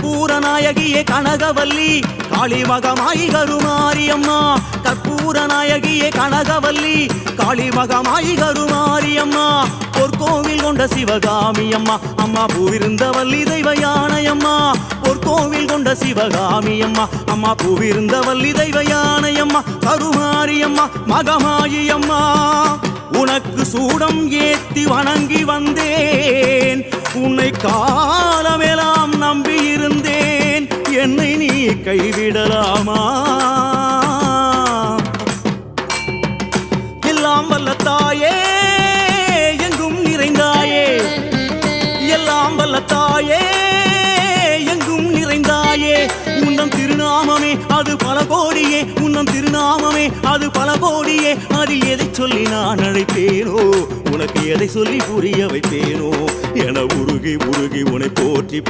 கற்பூர நாயகியே கனகவல்லி காளி மகமாயி கருமாரியம்மா கற்பூர நாயகியே கனகவல்லி காளி மகமாயி கருமாரியம்மா பொற்கோவில் கொண்ட சிவகாமி அம்மா அம்மா பூவிருந்த வள்ளி தெய்வ யானையம்மா பொற்கோவில் கொண்ட சிவகாமி அம்மா அம்மா பூவிருந்த வள்ளி தெய்வ யானையம்மா கருமாரியம்மா மகமாயி அம்மா உனக்கு சூடம் ஏத்தி வணங்கி வந்தேன் உன்னை காலமெல்லாம் நம்பி இருந்தேன் என்னை நீ கைவிடலாமா எல்லாம் வல்ல தாயே எங்கும் நிறைந்தாயே எல்லாம் வல்ல தாயே எங்கும் நிறைந்தாயே உன்னம் திருநாமமே அது பல கோடியே உன்னம் திருநாமமே அது பல கோடியே அதில் எதை சொல்லி நான் அழைப்பேனோ உனக்கு எதை சொல்லி புரிய வைப்பேனோ என உருகி உருகி உன்னை போற்றி